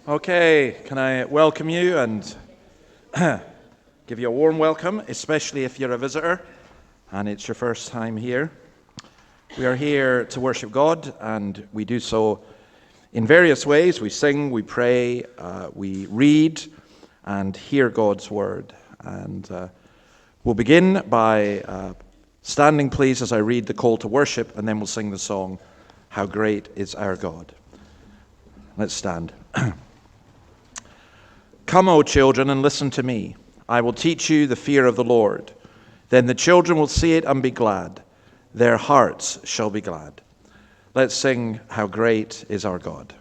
Okay, can I welcome you and give you a warm welcome, especially if you're a visitor and it's your first time here. We are here to worship God, and we do so in various ways. We sing, we pray, we read, and hear God's word. And we'll begin by standing, please, as I read the call to worship, and then we'll sing the song, How Great Is Our God. Let's stand. Come, O children, and listen to me. I will teach you the fear of the Lord. Then the children will see it and be glad. Their hearts shall be glad. Let's sing, How Great Is Our God.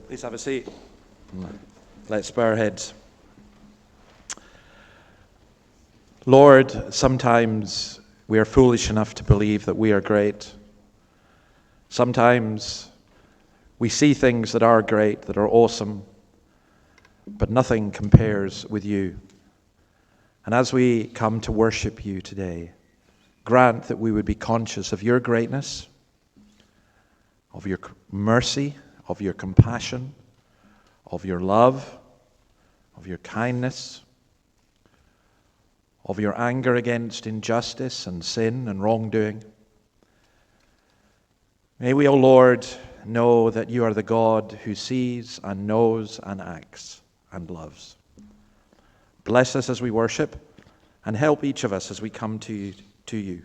Please have a seat. Let's bow our heads. Lord, sometimes we are foolish enough to believe that we are great. Sometimes we see things that are great, that are awesome, but nothing compares with you. And as we come to worship you today, grant that we would be conscious of your greatness, of your mercy, of your compassion, of your love, of your kindness, of your anger against injustice and sin and wrongdoing. May we, O Lord, know that you are the God who sees and knows and acts and loves. Bless us as we worship, and help each of us as we come to you.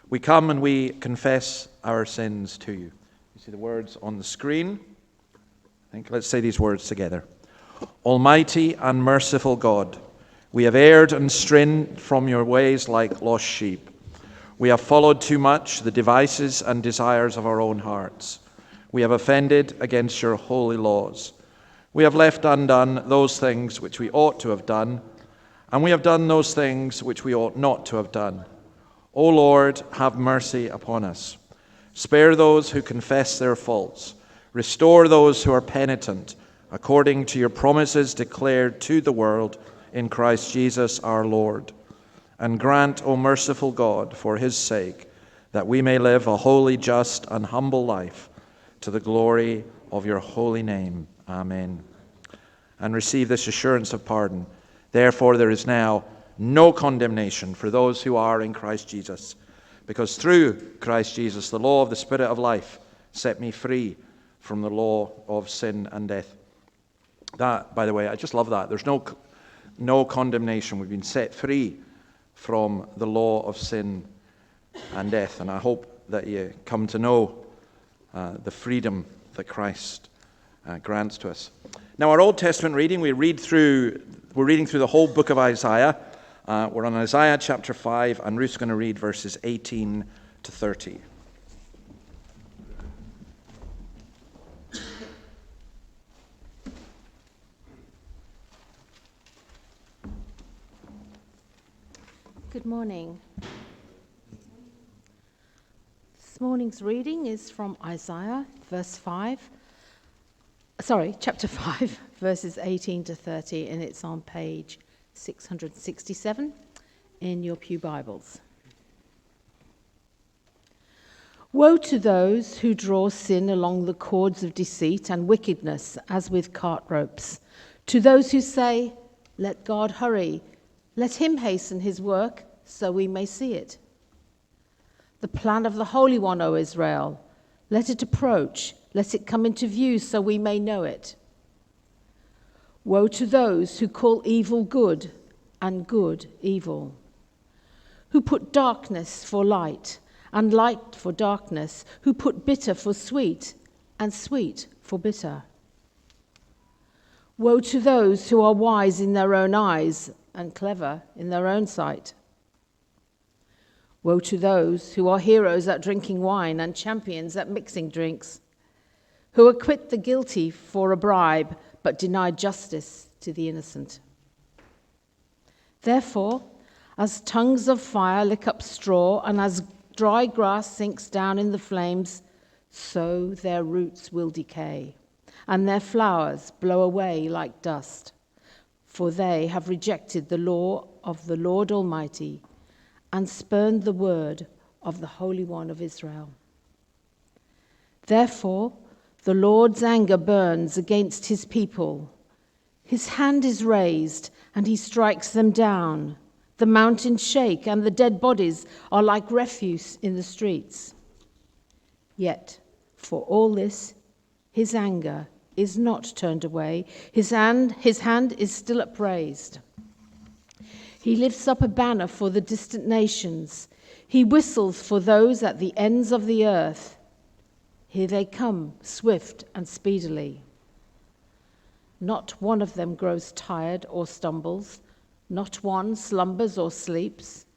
We come and we confess our sins to you. You see the words on the screen. Let's say these words together. Almighty and merciful God, we have erred and strayed from your ways like lost sheep. We have followed too much the devices and desires of our own hearts. We have offended against your holy laws. We have left undone those things which we ought to have done, and we have done those things which we ought not to have done. O Lord, have mercy upon us. Spare those who confess their faults. Restore those who are penitent, according to your promises declared to the world in Christ Jesus our Lord. And grant, O merciful God, for his sake, that we may live a holy, just, and humble life, to the glory of your holy name. Amen. And receive this assurance of pardon. Therefore there is now no condemnation for those who are in Christ Jesus, because through Christ Jesus the law of the Spirit of life set me free from the law of sin and death. That, by the way, I just love that. There's no condemnation. We've been set free from the law of sin and death. And I hope that you come to know the freedom that Christ grants to us. Now, our Old Testament reading, we're reading through the whole book of Isaiah. We're on Isaiah chapter 5, and Ruth's going to read verses 18 to 30. Good morning. This morning's reading is from Isaiah, chapter 5, verses 18 to 30, and it's on page 667 in your pew Bibles. Woe to those who draw sin along the cords of deceit and wickedness as with cart ropes, to those who say, "Let God hurry, let him hasten his work, so we may see it. The plan of the Holy One, O Israel, let it approach, let it come into view, so we may know it. Woe to those who call evil good and good evil, who put darkness for light and light for darkness, who put bitter for sweet and sweet for bitter. Woe to those who are wise in their own eyes and clever in their own sight. Woe to those who are heroes at drinking wine and champions at mixing drinks, who acquit the guilty for a bribe but deny justice to the innocent. Therefore, as tongues of fire lick up straw and as dry grass sinks down in the flames, so their roots will decay and their flowers blow away like dust. For they have rejected the law of the Lord Almighty and spurned the word of the Holy One of Israel. Therefore, the Lord's anger burns against his people. His hand is raised, and he strikes them down. The mountains shake, and the dead bodies are like refuse in the streets. Yet, for all this, his anger is not turned away. His hand is still upraised. He lifts up a banner for the distant nations. He whistles for those at the ends of the earth. Here they come, swift and speedily. Not one of them grows tired or stumbles. Not one slumbers or sleeps.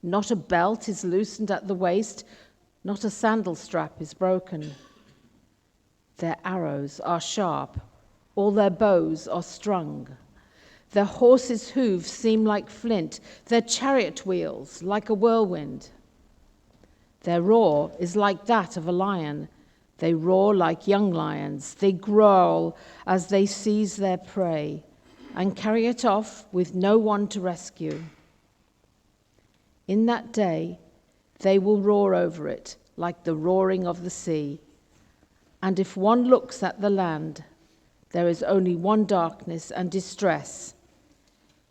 Not a belt is loosened at the waist. Not a sandal strap is broken. Their arrows are sharp. All their bows are strung. Their horses' hooves seem like flint. Their chariot wheels like a whirlwind. Their roar is like that of a lion. They roar like young lions. They growl as they seize their prey and carry it off with no one to rescue. In that day, they will roar over it like the roaring of the sea. And if one looks at the land, there is only one darkness and distress.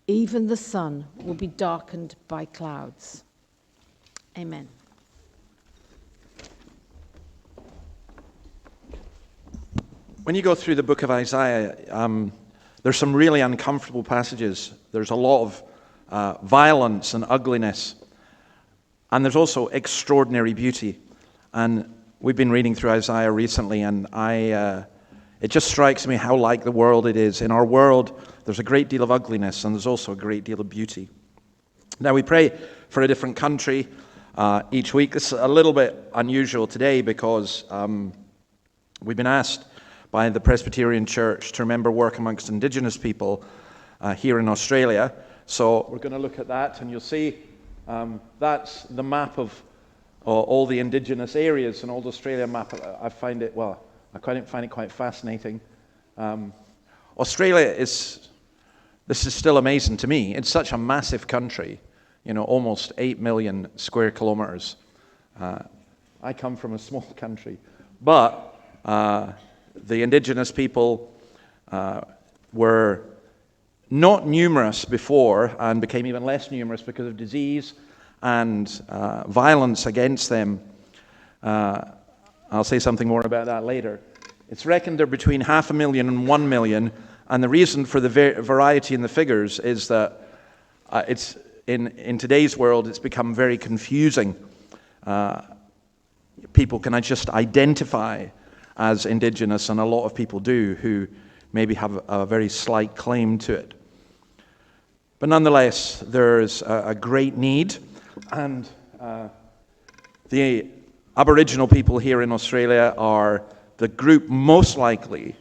Even the sun will be darkened by clouds. Amen. When you go through the book of Isaiah, there's some really uncomfortable passages. There's a lot of violence and ugliness. And there's also extraordinary beauty. And we've been reading through Isaiah recently, and it just strikes me how like the world it is. In our world, there's a great deal of ugliness, and there's also a great deal of beauty. Now, we pray for a different country each week. This is a little bit unusual today because we've been asked by the Presbyterian Church to remember work amongst Indigenous people here in Australia. So we're going to look at that, and you'll see that's the map of all the Indigenous areas, an old Australia map. I find it quite fascinating. Australia this is still amazing to me. It's such a massive country, almost 8 million square kilometers. I come from a small country, but the Indigenous people were not numerous before and became even less numerous because of disease and violence against them. I'll say something more about that later. It's reckoned they're between 500,000 and 1 million, and the reason for the variety in the figures is that it's in today's world it's become very confusing. People can just identify as Indigenous, and a lot of people do, who maybe have a very slight claim to it. But nonetheless, there's a great need, and the Aboriginal people here in Australia are the group most likely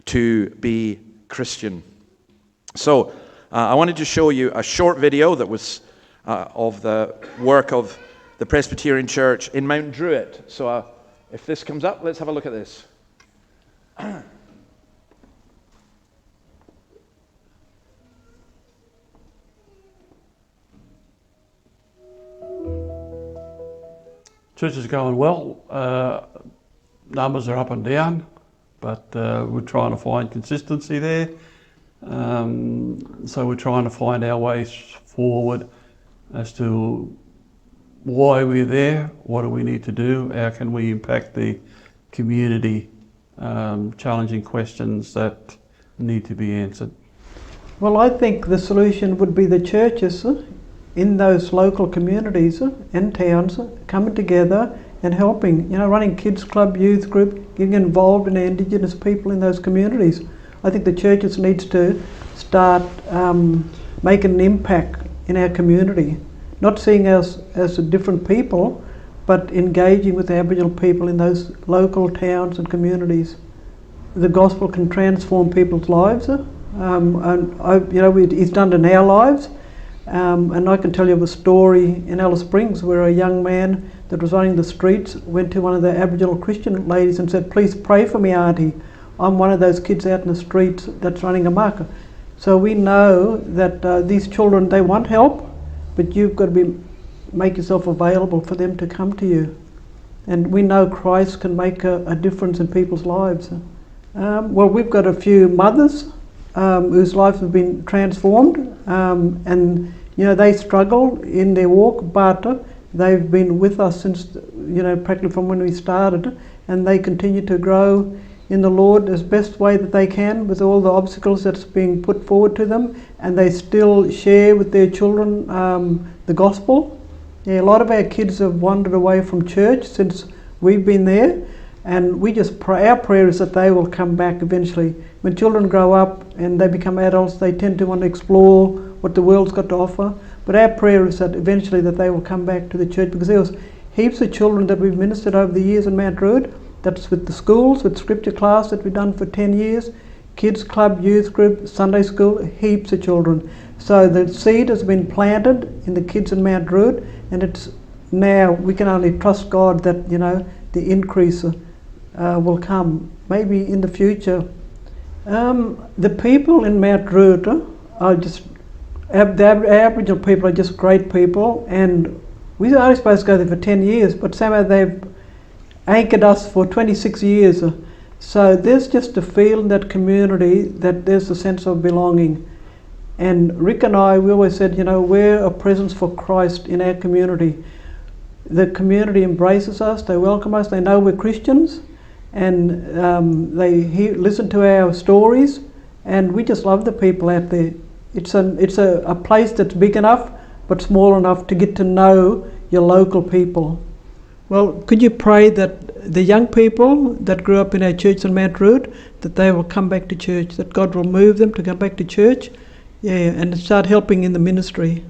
to be Christian. So I wanted to show you a short video that was of the work of the Presbyterian Church in Mount Druitt. So if this comes up, let's have a look at this. Church is going well. Numbers are up and down, but we're trying to find consistency there. So we're trying to find our ways forward as to why we're there, what do we need to do, how can we impact the community, challenging questions that need to be answered. Well, I think the solution would be the churches in those local communities and towns coming together and helping, running kids club, youth group, getting involved in the Indigenous people in those communities. I think the churches needs to start making an impact in our community, not seeing us as a different people, but engaging with the Aboriginal people in those local towns and communities. The gospel can transform people's lives, it's done in our lives. And I can tell you of a story in Alice Springs where a young man that was running the streets went to one of the Aboriginal Christian ladies and said, "Please pray for me, Auntie. I'm one of those kids out in the streets that's running amok." So we know that these children, they want help, but you've got to make yourself available for them to come to you. And we know Christ can make a difference in people's lives. Well, we've got a few mothers whose lives have been transformed, and they struggle in their walk, but they've been with us since practically from when we started, and they continue to grow in the Lord as best way that they can with all the obstacles that's being put forward to them, and they still share with their children the gospel. A lot of our kids have wandered away from church since we've been there, and we just pray. Our prayer is that they will come back eventually. When children grow up and they become adults, they tend to want to explore what the world's got to offer. But our prayer is that eventually that they will come back to the church, because there was heaps of children that we've ministered over the years in Mount Druitt. That's with the schools, with scripture class that we've done for 10 years, kids club, youth group, Sunday school, heaps of children. So the seed has been planted in the kids in Mount Druitt, and it's now we can only trust God that the increase will come. Maybe in the future. The people in Mount Druitt are just, the Aboriginal people are just great people, and we were only supposed to go there for 10 years, but somehow they've anchored us for 26 years. So there's just a feel in that community that there's a sense of belonging. And Rick and I, we always said, we're a presence for Christ in our community. The community embraces us, they welcome us, they know we're Christians, and they listen to our stories, and we just love the people out there. It's a place that's big enough but small enough to get to know your local people. Well, could you pray that the young people that grew up in our church in Mount Druitt, that they will come back to church, that God will move them to come back to church, and start helping in the ministry.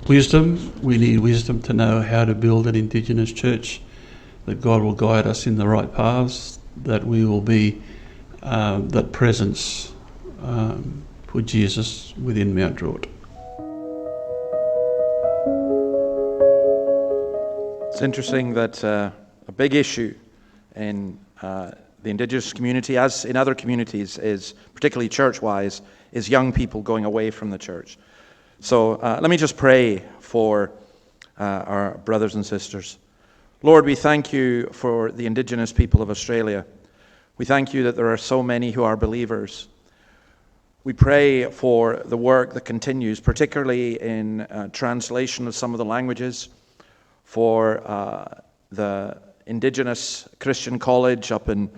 Wisdom, we need wisdom to know how to build an Indigenous church that God will guide us in the right paths, that we will be that presence for Jesus within Mount Druitt. It's interesting that a big issue in the Indigenous community, as in other communities, is particularly church-wise, is young people going away from the church. So let me just pray for our brothers and sisters. Lord, we thank you for the Indigenous people of Australia. We thank you that there are so many who are believers. We pray for the work that continues, particularly in translation of some of the languages, for the Indigenous Christian College up in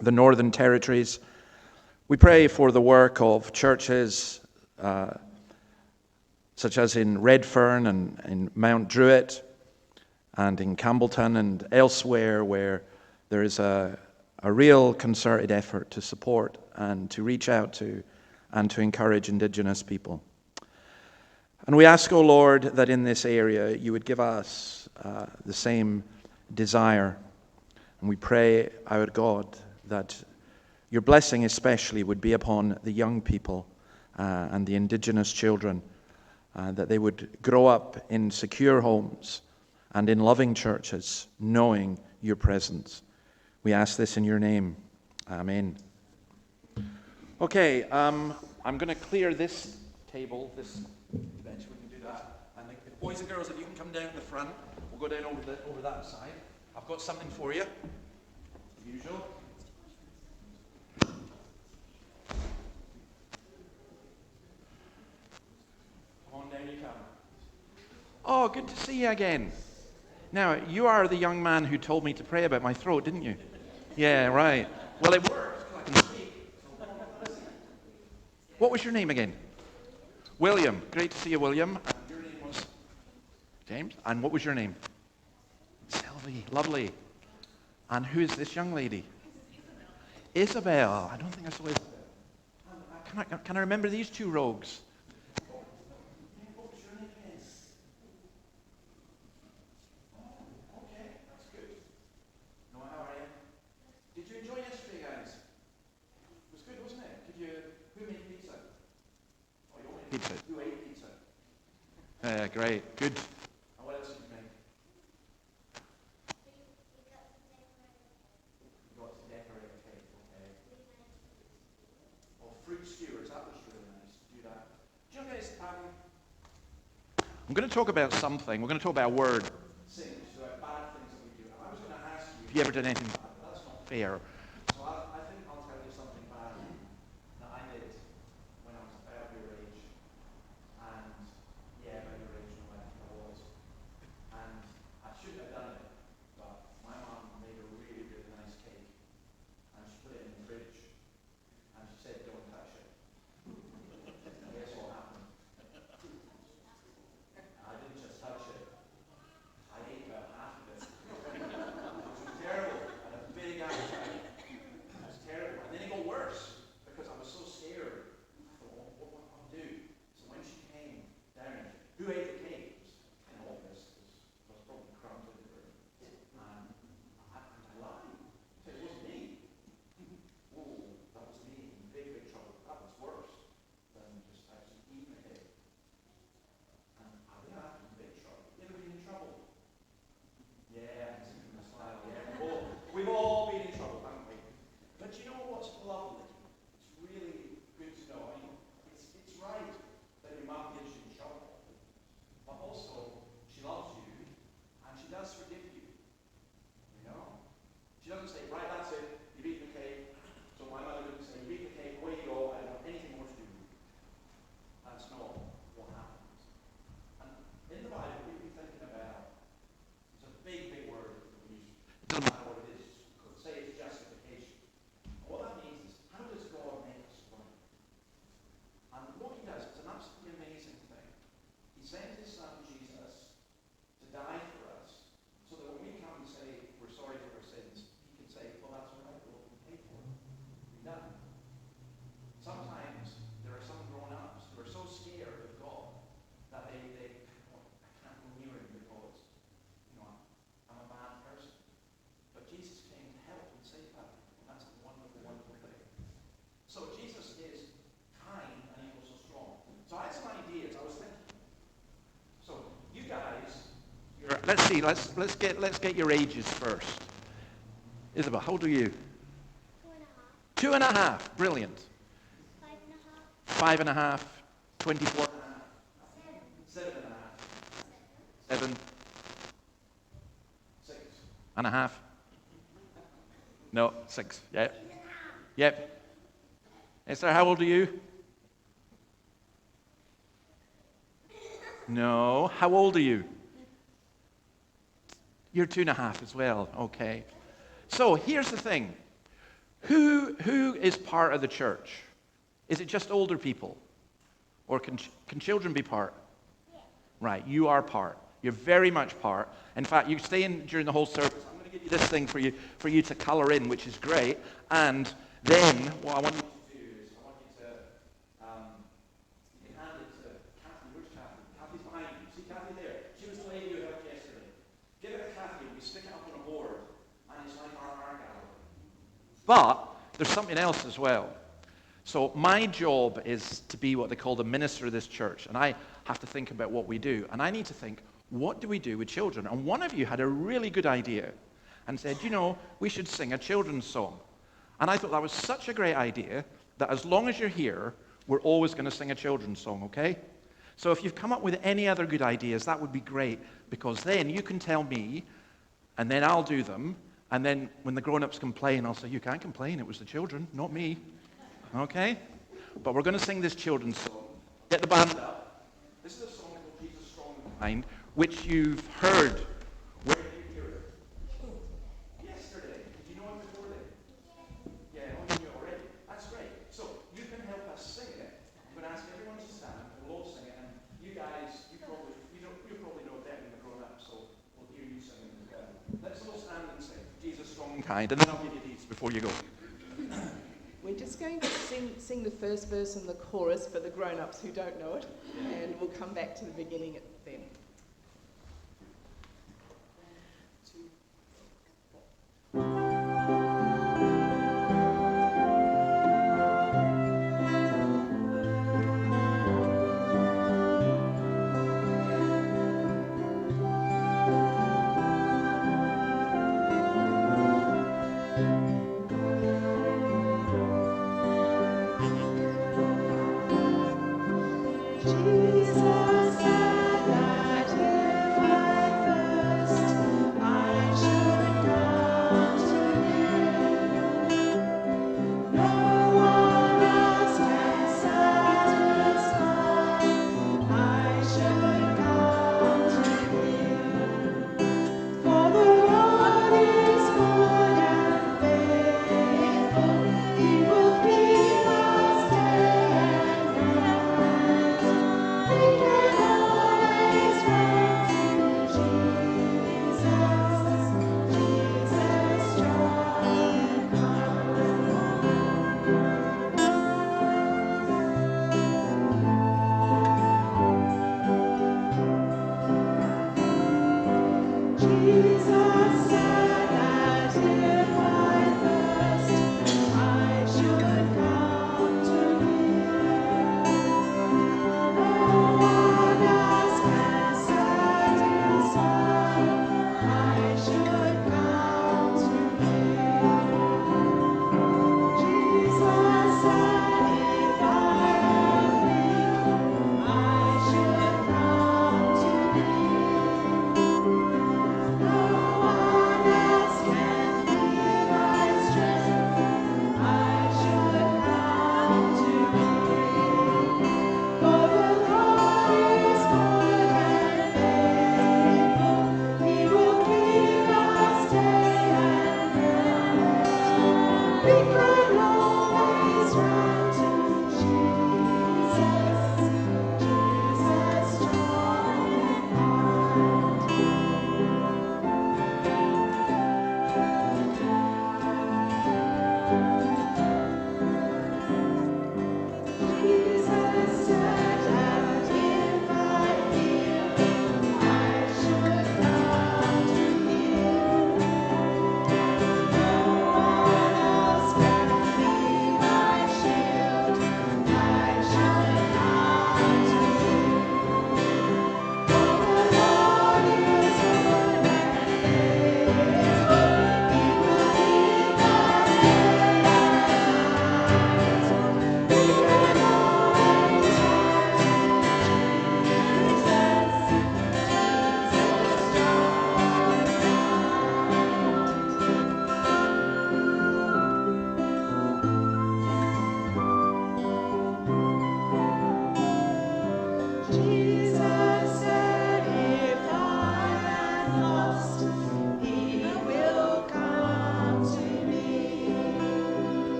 the Northern Territories. We pray for the work of churches such as in Redfern and in Mount Druitt and in Campbellton and elsewhere, where there is a real concerted effort to support and to reach out to and to encourage Indigenous people. And we ask, O Lord, that in this area you would give us the same desire. And we pray, our God, that your blessing especially would be upon the young people and the Indigenous children, that they would grow up in secure homes and in loving churches, knowing your presence. We ask this in your name. Amen. Okay, I'm going to clear this table, this bench. We can do that. And the boys and girls, if you can come down the front, we'll go down over that side. I've got something for you, as usual. Come on down, you come. Oh, good to see you again. Now, you are the young man who told me to pray about my throat, didn't you? Yeah, right. Well, it worked. I can speak. What was your name again? William. Great to see you, William. And your name was? James. And what was your name? Sylvie. Lovely. And who is this young lady? Isabel. I don't think I saw Isabel. Can I remember these two rogues? Pizza. Who ate pizza? Great. Good. And what else did you make? You got to decorate a cake, okay. Oh, fruit skewers. That was really nice to do that. Do you know, guys, I'm going to talk about something. We're going to talk about a word. Things, so bad things that we do. I was going to ask you if you ever did anything bad, but that's not fair. So I think I'll tell you something bad that I did when I was about your age. And yeah, about your age, no, I think I was. And I shouldn't have done it, but my mum made a really, really nice cake. And she put it in the fridge. And she said, don't touch it. And guess what happened? I didn't just touch it. I ate about half of it. It was terrible. I had a big appetite. let's see, let's get your ages first. Isabel, how old are you? 2.5. Brilliant. 5.5. 24. 7.5. 7. 6.5. No, 6. Yep. Esther, how old are you? No. How old are you? You're 2.5 as well. Okay. So here's the thing. Who is part of the church? Is it just older people? Or can children be part? Yeah. Right, you are part. You're very much part. In fact, you stay in during the whole service. I'm going to give you this thing for you to colour in, which is great. And then what I want you to do is I want you to you can hand it to Kathy. Where's Kathy? Kathy's behind you. See Kathy there? She was the lady who helped yesterday. Give it to Kathy and we stick it up on a board. And it's like our art gallery. But there's something else as well. So my job is to be what they call the minister of this church. And I have to think about what we do. And I need to think, what do we do with children? And one of you had a really good idea and said, we should sing a children's song. And I thought that was such a great idea that as long as you're here, we're always going to sing a children's song, okay? So if you've come up with any other good ideas, that would be great, because then you can tell me, and then I'll do them, and then when the grown-ups complain, I'll say, you can't complain, it was the children, not me. Okay? But we're going to sing this children's song. Get the band up. This is a song called Jesus Strong and Kind, which you've heard. Where did you hear it? Yesterday. Did you know it before then? Yeah, you knew it already. That's great. So you can help us sing it. I'm going to ask everyone to stand, and we'll all sing it. And you guys, you probably know it better than the grown-ups, so we'll hear you sing it as well. Let's all stand and sing Jesus Strong and Kind, and then I'll give you these before you go. We're just going to sing the first verse and the chorus for the grown-ups who don't know it, and we'll come back to the beginning then. No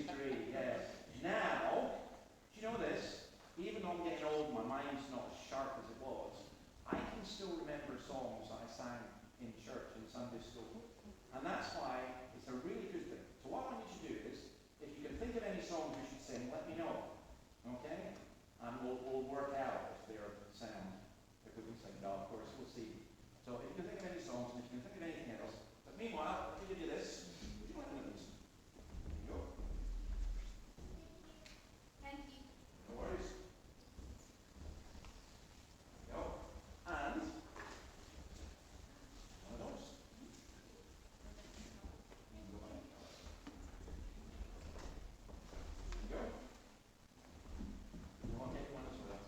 23, yes. Now, do you know this? Even though I'm getting old, my mind's not as sharp as it was. I can still remember songs that I sang in church in Sunday school. And that's why it's a really good thing. So what I want you to do is, if you can think of any songs you should sing, let me know. Okay? And we'll work out if they're sound. If we can sing. No, of course, we'll see. So if you can think of any songs, and if you can think of anything else. But meanwhile, let me give you this. Would you like one of these? There you go. Thank you. No worries. Go. And one of those. Go. You want to take one as well?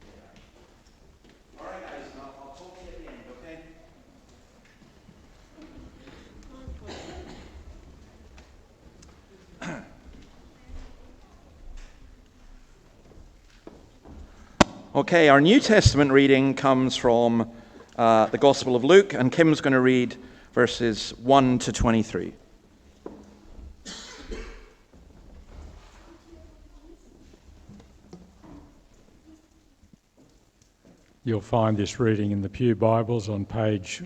Yeah. All right, guys. I'll talk to you at the end, okay? Okay, our New Testament reading comes from the Gospel of Luke, and Kim's going to read verses 1 to 23. You'll find this reading in the Pew Bibles on page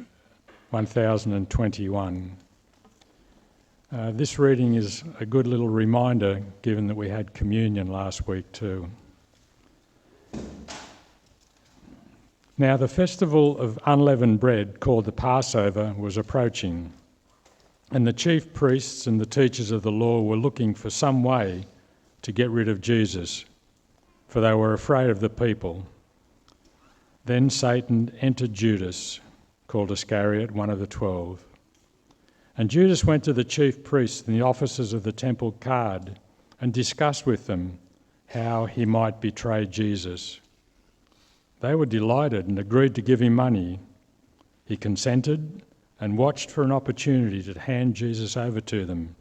1021. This reading is a good little reminder, given that we had communion last week too. Now the festival of unleavened bread, called the Passover, was approaching, and the chief priests and the teachers of the law were looking for some way to get rid of Jesus, for they were afraid of the people. Then Satan entered Judas, called Iscariot, one of the 12. And Judas went to the chief priests and the officers of the temple guard and discussed with them how he might betray Jesus. They were delighted and agreed to give him money. He consented and watched for an opportunity to hand Jesus over to them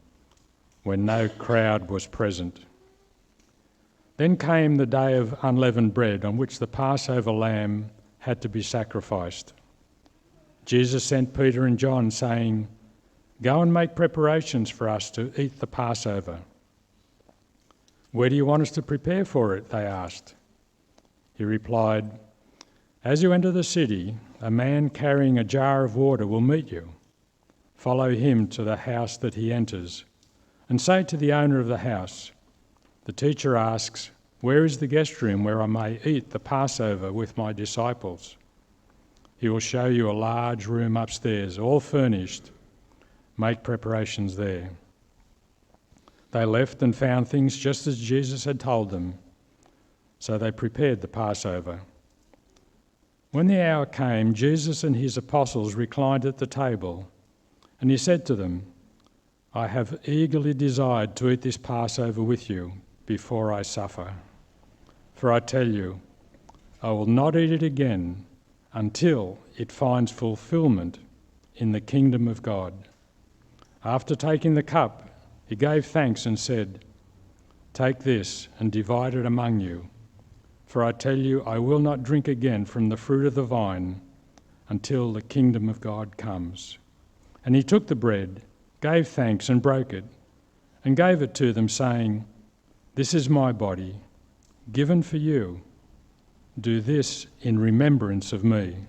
when no crowd was present. Then came the day of unleavened bread, on which the Passover lamb had to be sacrificed. Jesus sent Peter and John, saying, "Go and make preparations for us to eat the Passover." "Where do you want us to prepare for it?" they asked. He replied, "As you enter the city, a man carrying a jar of water will meet you. Follow him to the house that he enters, and say to the owner of the house, 'The teacher asks, where is the guest room where I may eat the Passover with my disciples?' He will show you a large room upstairs, all furnished. Make preparations there." They left and found things just as Jesus had told them. So they prepared the Passover. When the hour came, Jesus and his apostles reclined at the table, and he said to them, "I have eagerly desired to eat this Passover with you before I suffer. For I tell you, I will not eat it again until it finds fulfillment in the kingdom of God." After taking the cup, he gave thanks and said, "Take this and divide it among you. For I tell you, I will not drink again from the fruit of the vine until the kingdom of God comes." And he took the bread, gave thanks and broke it, and gave it to them, saying, "This is my body, given for you. Do this in remembrance of me."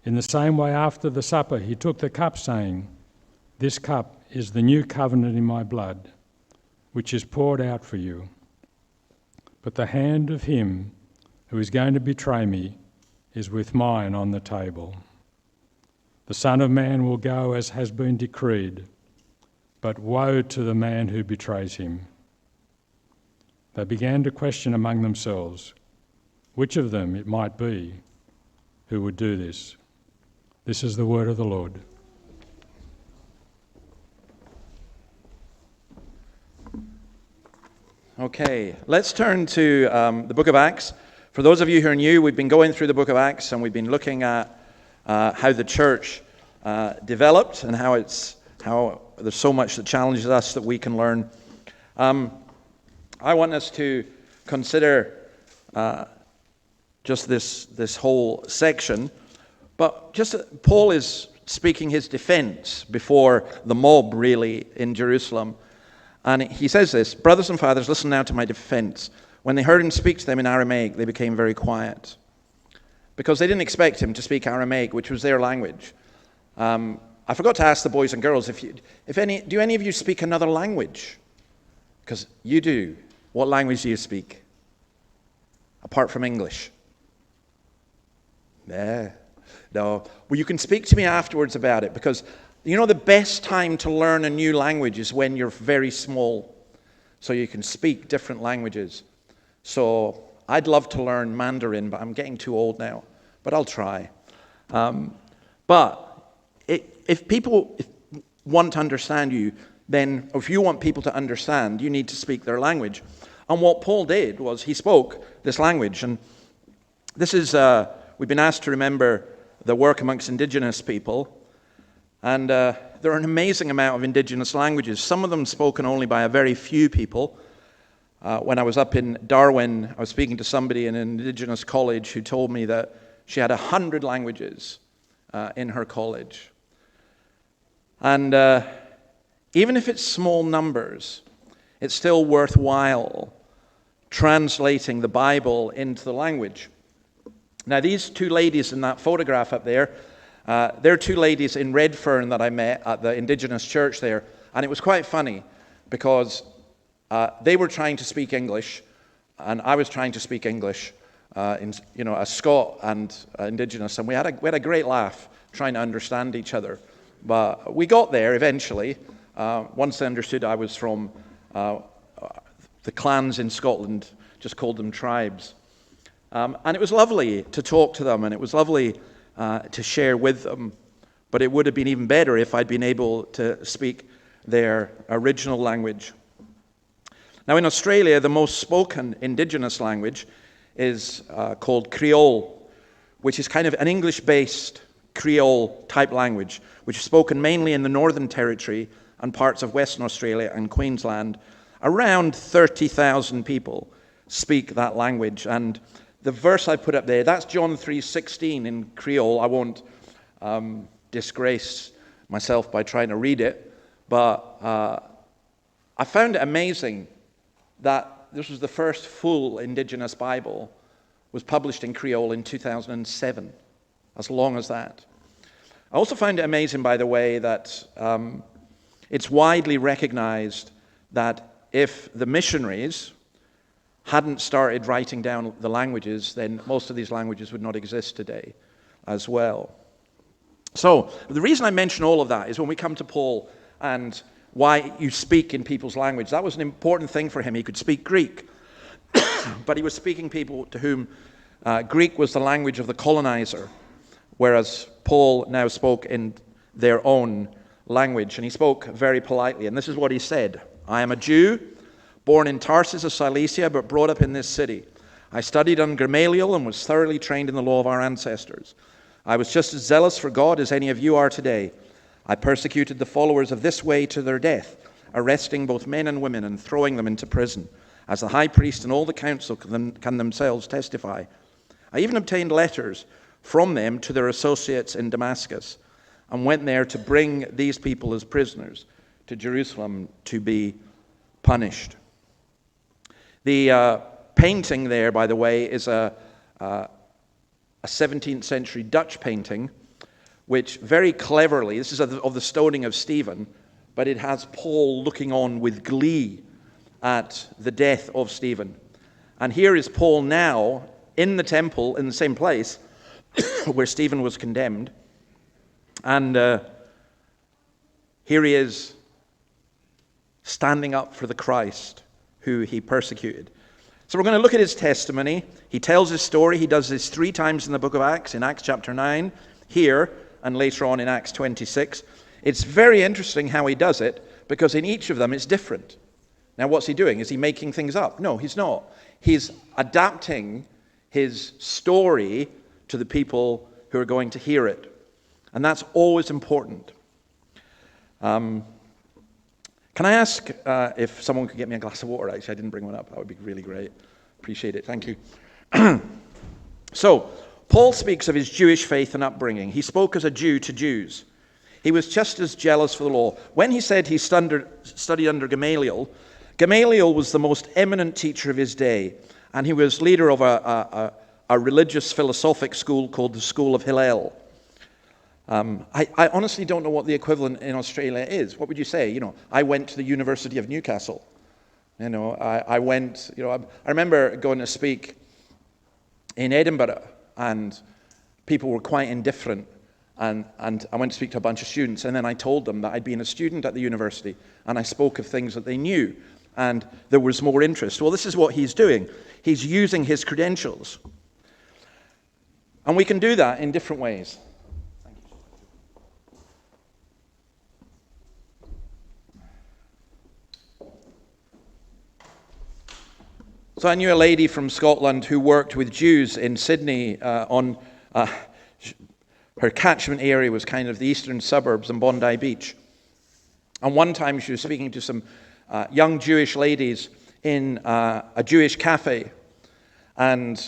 In the same way, after the supper, he took the cup, saying, "This cup is the new covenant in my blood, which is poured out for you. But the hand of him who is going to betray me is with mine on the table. The Son of Man will go as has been decreed, but woe to the man who betrays him." They began to question among themselves which of them it might be who would do this. This is the word of the Lord. Okay, let's turn to the book of Acts. For those of you who are new, we've been going through the book of Acts, and we've been looking at how the church developed and how there's so much that challenges us that we can learn. I want us to consider just this whole section, but just Paul is speaking his defense before the mob, really, in Jerusalem. And he says this, "Brothers and fathers, listen now to my defense. When they heard him speak to them in Aramaic, they became very quiet." Because they didn't expect him to speak Aramaic, which was their language. I forgot to ask the boys and girls, do any of you speak another language? Because you do. What language do you speak? Apart from English? No. Well, you can speak to me afterwards about it, because you know the best time to learn a new language is when you're very small, so you can speak different languages. So I'd love to learn Mandarin, but I'm getting too old now. But I'll try. If people want to understand you, then if you want people to understand, you need to speak their language. And what Paul did was he spoke this language. And this is, we've been asked to remember the work amongst indigenous people. And there are an amazing amount of indigenous languages, some of them spoken only by a very few people. When I was up in Darwin, I was speaking to somebody in an indigenous college who told me that she had 100 languages in her college. And even if it's small numbers, it's still worthwhile translating the Bible into the language. Now, these two ladies in that photograph up there, they're two ladies in Redfern that I met at the Indigenous church there. And it was quite funny because they were trying to speak English, and I was trying to speak English, as Scot and Indigenous, and we had a great laugh trying to understand each other. But we got there eventually. Once they understood I was from the clans in Scotland, just called them tribes. And it was lovely to talk to them, and it was lovely to share with them. But it would have been even better if I'd been able to speak their original language. Now, in Australia, the most spoken indigenous language is called Creole, which is kind of an English-based Creole-type language, which is spoken mainly in the Northern Territory and parts of Western Australia and Queensland. Around 30,000 people speak that language. And the verse I put up there, that's John 3:16 in Creole. I won't disgrace myself by trying to read it, but I found it amazing that this was the first full Indigenous Bible was published in Creole in 2007, as long as that. I also found it amazing, by the way, that it's widely recognized that if the missionaries hadn't started writing down the languages, then most of these languages would not exist today as well. So the reason I mention all of that is when we come to Paul and why you speak in people's language. That was an important thing for him. He could speak Greek, but he was speaking people to whom Greek was the language of the colonizer, whereas Paul now spoke in their own language, and he spoke very politely. And this is what he said: "I am a Jew, born in Tarsus of Cilicia, but brought up in this city. I studied under Gamaliel and was thoroughly trained in the law of our ancestors. I was just as zealous for God as any of you are today. I persecuted the followers of this way to their death, arresting both men and women and throwing them into prison, as the high priest and all the council can themselves testify. I even obtained letters from them to their associates in Damascus, and went there to bring these people as prisoners to Jerusalem to be punished." The painting there, by the way, is a 17th century Dutch painting, which very cleverly, this is of the stoning of Stephen, but it has Paul looking on with glee at the death of Stephen. And here is Paul now in the temple, in the same place where Stephen was condemned. And here he is standing up for the Christ who he persecuted. So we're going to look at his testimony. He tells his story. He does this 3 times in the book of Acts, in Acts chapter 9, here, and later on in Acts 26. It's very interesting how he does it, because in each of them it's different. Now, what's he doing? Is he making things up? No, he's not. He's adapting his story to the people who are going to hear it. And that's always important. Can I ask if someone could get me a glass of water? Actually, I didn't bring one up. That would be really great. Appreciate it. Thank you. So, Paul speaks of his Jewish faith and upbringing. He spoke as a Jew to Jews. He was just as jealous for the law. When he said he studied under Gamaliel, Gamaliel was the most eminent teacher of his day, and he was leader of a religious philosophic school called the School of Hillel. I honestly don't know what the equivalent in Australia is. What would you say? I went to the University of Newcastle. I went, I remember going to speak in Edinburgh, and people were quite indifferent. And I went to speak to a bunch of students, and then I told them that I'd been a student at the university, and I spoke of things that they knew, and there was more interest. Well, this is what he's doing. He's using his credentials. And we can do that in different ways. So I knew a lady from Scotland who worked with Jews in Sydney on... her catchment area was kind of the eastern suburbs and Bondi Beach. And one time she was speaking to some young Jewish ladies in a Jewish cafe. And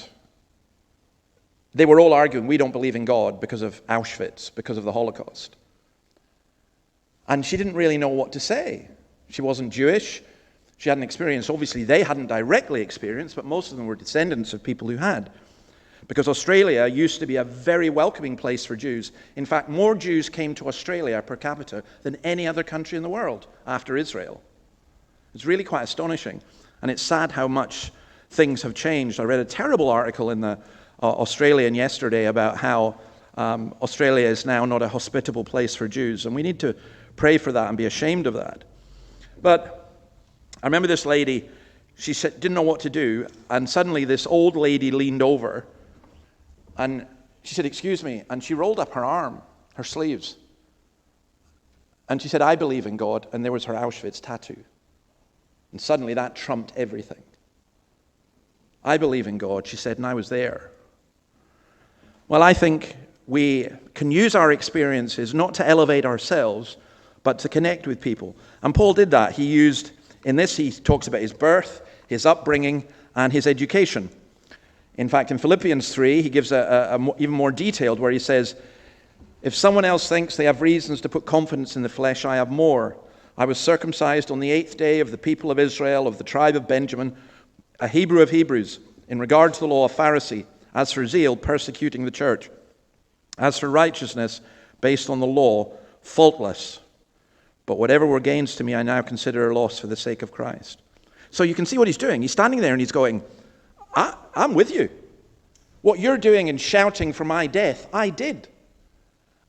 they were all arguing, we don't believe in God because of Auschwitz, because of the Holocaust. And she didn't really know what to say. She wasn't Jewish. She hadn't experienced, obviously they hadn't directly experienced, but most of them were descendants of people who had. Because Australia used to be a very welcoming place for Jews. In fact, more Jews came to Australia per capita than any other country in the world after Israel. It's really quite astonishing. And it's sad how much things have changed. I read a terrible article in the Australian yesterday about how Australia is now not a hospitable place for Jews. And we need to pray for that and be ashamed of that. But I remember this lady, she said, didn't know what to do. And suddenly this old lady leaned over. And she said, excuse me, and she rolled up her arm, her sleeves. And she said, I believe in God, and there was her Auschwitz tattoo. And suddenly that trumped everything. I believe in God, she said, and I was there. Well, I think we can use our experiences not to elevate ourselves, but to connect with people. And Paul did that. He talks about his birth, his upbringing, and his education. In fact, in Philippians 3, he gives even more detailed, where he says, if someone else thinks they have reasons to put confidence in the flesh, I have more. I was circumcised on the 8th day of the people of Israel, of the tribe of Benjamin, a Hebrew of Hebrews, in regard to the law, a Pharisee, as for zeal, persecuting the church, as for righteousness, based on the law, faultless. But whatever were gains to me, I now consider a loss for the sake of Christ. So you can see what he's doing. He's standing there and he's going, I'm with you. What you're doing and shouting for my death, I did.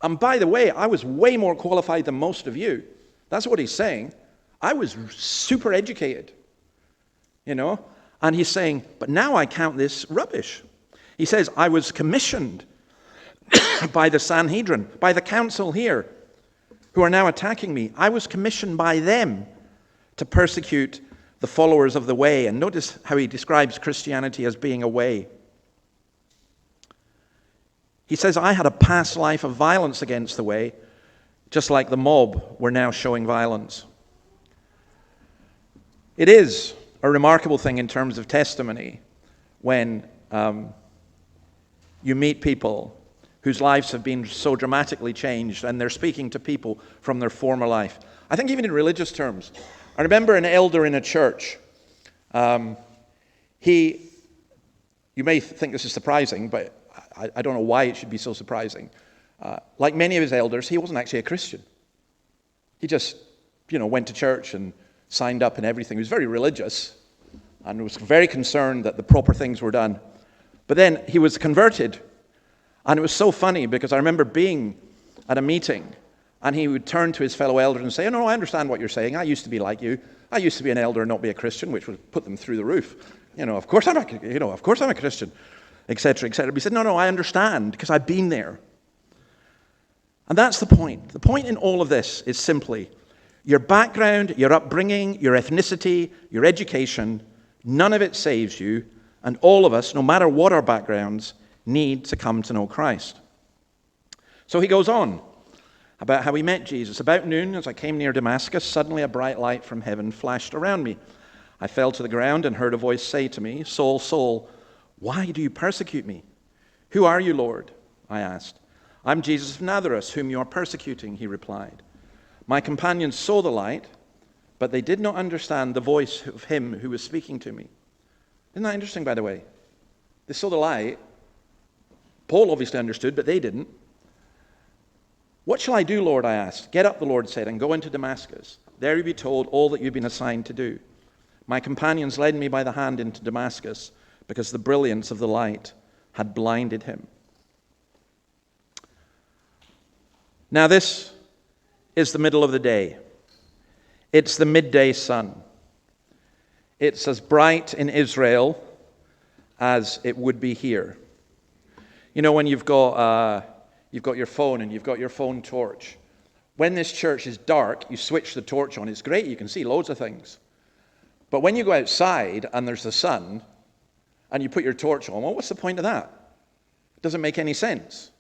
And by the way, I was way more qualified than most of you. That's what he's saying. I was super educated, And he's saying, but now I count this rubbish. He says, I was commissioned by the Sanhedrin, by the council here, who are now attacking me. I was commissioned by them to persecute the followers of the way. And notice how he describes Christianity as being a way. He says, I had a past life of violence against the way, just like the mob were now showing violence. It is a remarkable thing in terms of testimony when you meet people whose lives have been so dramatically changed and they're speaking to people from their former life. I think even in religious terms. I remember an elder in a church. You may think this is surprising, but I don't know why it should be so surprising. Like many of his elders, he wasn't actually a Christian. He just, went to church and signed up and everything. He was very religious and was very concerned that the proper things were done. But then he was converted. And it was so funny because I remember being at a meeting and he would turn to his fellow elders and say, no, I understand what you're saying. I used to be like you. I used to be an elder and not be a Christian, which would put them through the roof. Of course I'm a Christian, etc., etc. But he said, no, I understand because I've been there. And that's the point. The point in all of this is simply your background, your upbringing, your ethnicity, your education, none of it saves you. And all of us, no matter what our backgrounds, need to come to know Christ. So he goes on about how he met Jesus. About noon, as I came near Damascus, suddenly a bright light from heaven flashed around me. I fell to the ground and heard a voice say to me, Saul, Saul, why do you persecute me? Who are you, Lord? I asked. I'm Jesus of Nazareth, whom you are persecuting, he replied. My companions saw the light, but they did not understand the voice of him who was speaking to me. Isn't that interesting, by the way? They saw the light. Paul obviously understood, but they didn't. What shall I do, Lord? I asked. Get up, the Lord said, and go into Damascus. There you'll be told all that you've been assigned to do. My companions led me by the hand into Damascus because the brilliance of the light had blinded him. Now this is the middle of the day. It's the midday sun. It's as bright in Israel as it would be here. You know, when you've got your phone and you've got your phone torch. When this church is dark, you switch the torch on. It's great. You can see loads of things. But when you go outside and there's the sun and you put your torch on, well, what's the point of that? It doesn't make any sense.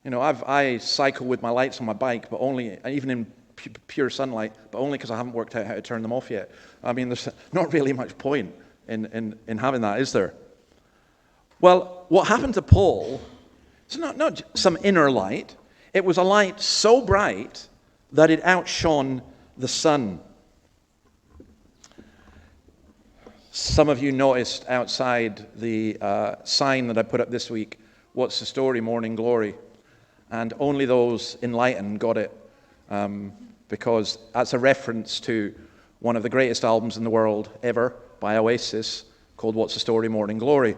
You know, I cycle with my lights on my bike, but only, even in pure sunlight, but only because I haven't worked out how to turn them off yet. I mean, there's not really much point in having that, is there? Well, what happened to Paul, it's not some inner light. It was a light so bright that it outshone the sun. Some of you noticed outside the sign that I put up this week, "What's the story? Morning Glory." And only those enlightened got it, because that's a reference to one of the greatest albums in the world ever by Oasis, called "What's the Story? Morning Glory."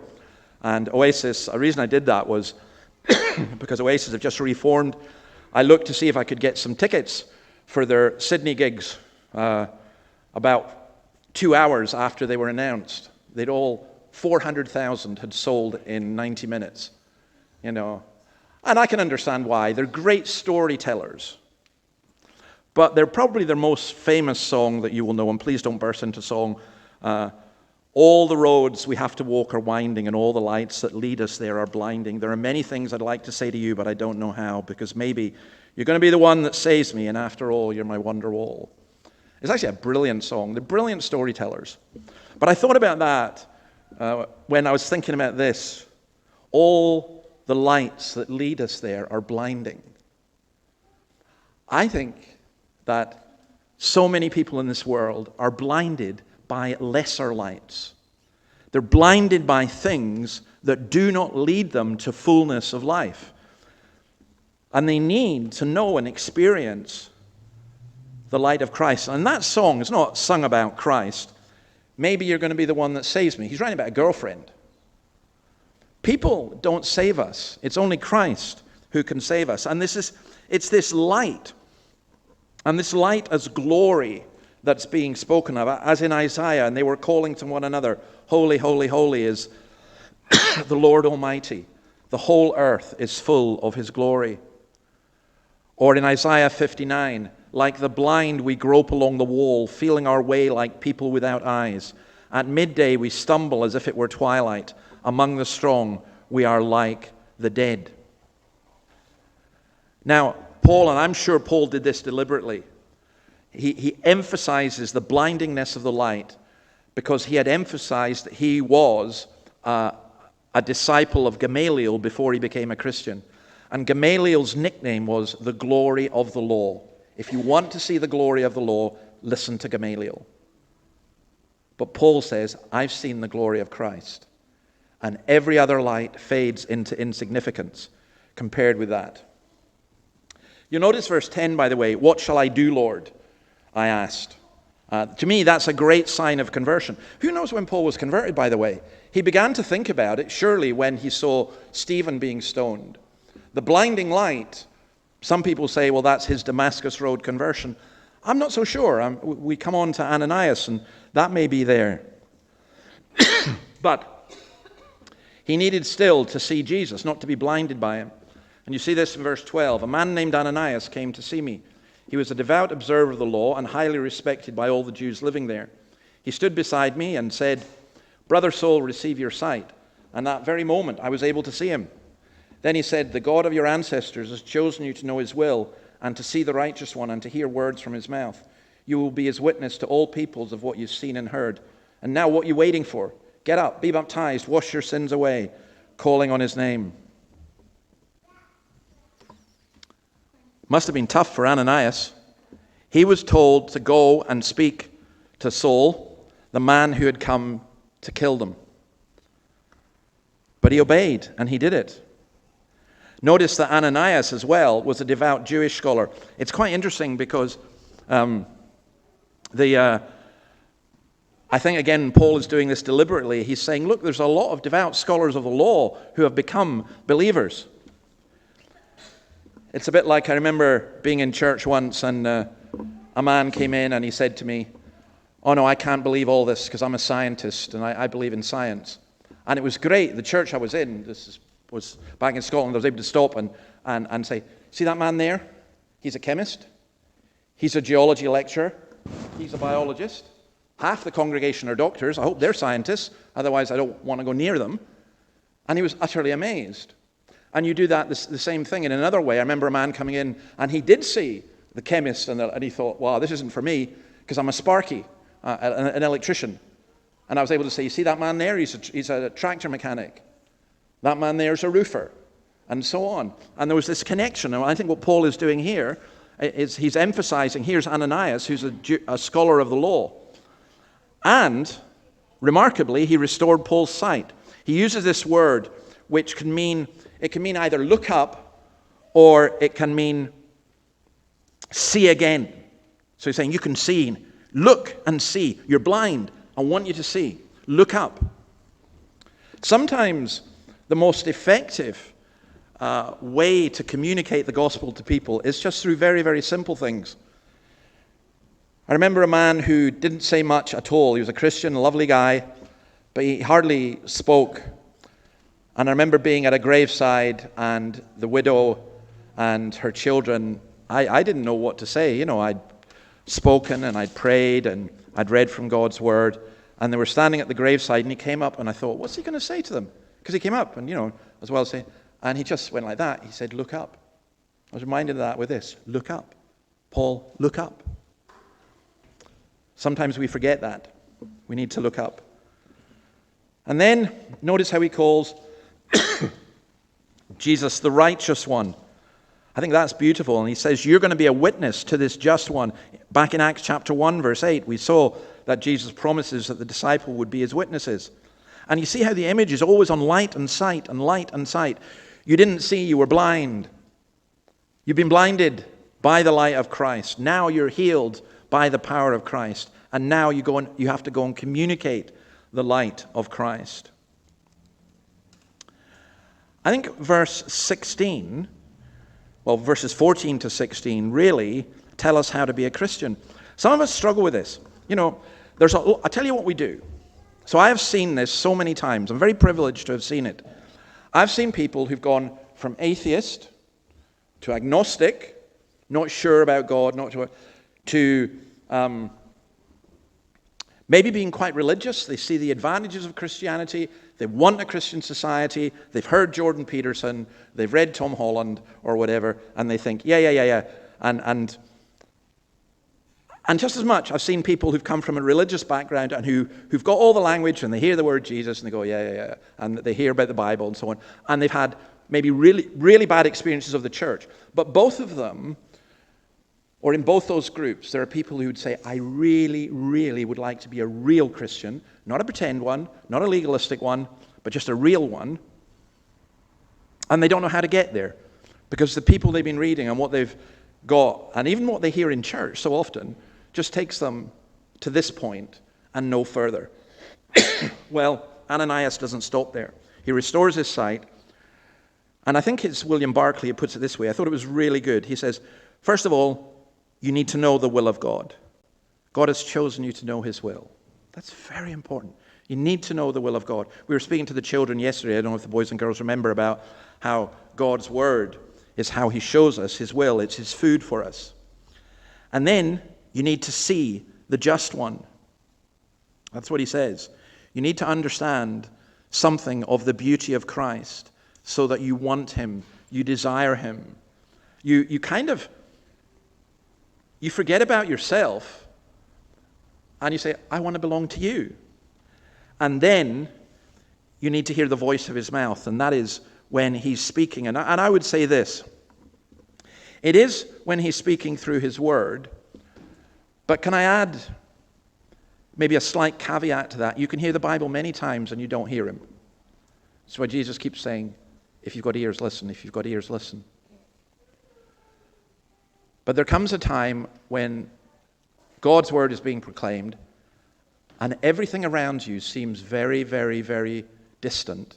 And Oasis, the reason I did that was because Oasis have just reformed. I looked to see if I could get some tickets for their Sydney gigs about 2 hours after they were announced. 400,000 had sold in 90 minutes, you know. And I can understand why. They're great storytellers. But they're probably their most famous song that you will know, and please don't burst into song. All the roads we have to walk are winding, and all the lights that lead us there are blinding. There are many things I'd like to say to you, but I don't know how, because maybe you're going to be the one that saves me, and after all, you're my wonder wall. It's actually a brilliant song. They're brilliant storytellers. But I thought about that when I was thinking about this. All the lights that lead us there are blinding. I think that so many people in this world are blinded by lesser lights. They're blinded by things that do not lead them to fullness of life. And they need to know and experience the light of Christ. And that song is not sung about Christ. Maybe you're going to be the one that saves me. He's writing about a girlfriend. People don't save us. It's only Christ who can save us. And it's this light. And this light as glory that's being spoken of, as in Isaiah, and they were calling to one another, "Holy, holy, holy is the Lord Almighty. The whole earth is full of his glory." Or in Isaiah 59, "Like the blind we grope along the wall, feeling our way like people without eyes. At midday we stumble as if it were twilight. Among the strong we are like the dead." Now, Paul, and I'm sure Paul did this deliberately, he emphasizes the blindingness of the light because he had emphasized that he was a disciple of Gamaliel before he became a Christian. And Gamaliel's nickname was the glory of the law. If you want to see the glory of the law, listen to Gamaliel. But Paul says, I've seen the glory of Christ. And every other light fades into insignificance compared with that. You notice verse 10, by the way, "What shall I do, Lord?" I asked. To me, that's a great sign of conversion. Who knows when Paul was converted, by the way? He began to think about it, surely, when he saw Stephen being stoned. The blinding light, some people say, well, that's his Damascus Road conversion. I'm not so sure. We come on to Ananias, and that may be there. But he needed still to see Jesus, not to be blinded by him. And you see this in verse 12. "A man named Ananias came to see me. He was a devout observer of the law and highly respected by all the Jews living there. He stood beside me and said, 'Brother Saul, receive your sight.' And that very moment I was able to see him. Then he said, 'The God of your ancestors has chosen you to know his will and to see the righteous one and to hear words from his mouth. You will be his witness to all peoples of what you've seen and heard. And now what are you waiting for? Get up, be baptized, wash your sins away, calling on his name.'" Must have been tough for Ananias. He was told to go and speak to Saul, the man who had come to kill them. But he obeyed, and he did it. Notice that Ananias as well was a devout Jewish scholar. It's quite interesting because I think, again, Paul is doing this deliberately. He's saying, look, there's a lot of devout scholars of the law who have become believers. It's a bit like I remember being in church once, and a man came in and he said to me, oh no, I can't believe all this because I'm a scientist and I believe in science. And it was great. The church I was in, was back in Scotland, I was able to stop and say, see that man there? He's a chemist. He's a geology lecturer. He's a biologist. Half the congregation are doctors. I hope they're scientists. Otherwise, I don't want to go near them. And he was utterly amazed. And you do that the same thing in another way. I remember a man coming in, and he did see the chemist, and he thought, wow, this isn't for me, because I'm a sparky, an electrician. And I was able to say, you see that man there? He's a tractor mechanic. That man there is a roofer, and so on. And there was this connection. And I think what Paul is doing here is he's emphasizing, here's Ananias, who's a scholar of the law. And, remarkably, he restored Paul's sight. He uses this word, which can mean either look up, or it can mean see again. So he's saying, you can see. Look and see. You're blind. I want you to see. Look up. Sometimes the most effective way to communicate the gospel to people is just through very, very simple things. I remember a man who didn't say much at all. He was a Christian, a lovely guy, but he hardly spoke. And I remember being at a graveside, and the widow and her children, I didn't know what to say. You know, I'd spoken and I'd prayed and I'd read from God's word, and they were standing at the graveside, and he came up, and I thought, what's he going to say to them? Because he came up, and, as well as saying, and he just went like that. He said, look up. I was reminded of that with this. Look up. Paul, look up. Sometimes we forget that. We need to look up. And then, notice how he calls Jesus the righteous one. I think that's beautiful. And he says, you're going to be a witness to this just one. Back in Acts chapter 1, verse 8, we saw that Jesus promises that the disciple would be his witnesses. And you see how the image is always on light and sight and light and sight. You didn't see, you were blind. You've been blinded by the light of Christ. Now you're healed by the power of Christ. And now you have to go and communicate the light of Christ. I think verse 16, verses 14 to 16 really tell us how to be a Christian. Some of us struggle with this. I'll tell you what we do. So I have seen this so many times. I'm very privileged to have seen it. I've seen people who've gone from atheist to agnostic, not sure about God, to maybe being quite religious. They see the advantages of Christianity. They want a Christian society. They've heard Jordan Peterson. They've read Tom Holland or whatever. And they think, yeah. And just as much, I've seen people who've come from a religious background and who've got all the language, and they hear the word Jesus and they go, yeah. And they hear about the Bible and so on. And they've had maybe really, really bad experiences of the church. But both of them, or in both those groups, there are people who would say, I really, really would like to be a real Christian, not a pretend one, not a legalistic one, but just a real one. And they don't know how to get there, because the people they've been reading and what they've got, and even what they hear in church so often, just takes them to this point and no further. Well, Ananias doesn't stop there. He restores his sight. And I think it's William Barclay who puts it this way. I thought it was really good. He says, first of all, you need to know the will of God. God has chosen you to know his will. That's very important. You need to know the will of God. We were speaking to the children yesterday. I don't know if the boys and girls remember about how God's word is how he shows us his will. It's his food for us. And then you need to see the just one. That's what he says. You need to understand something of the beauty of Christ so that you want him, you desire him. You forget about yourself and you say, I want to belong to you. And then you need to hear the voice of his mouth, and that is when he's speaking. And I would say this. It is when he's speaking through his word. But can I add maybe a slight caveat to that? You can hear the Bible many times and you don't hear him. That's why Jesus keeps saying, if you've got ears, listen. If you've got ears, listen. But there comes a time when God's word is being proclaimed and everything around you seems very, very, very distant.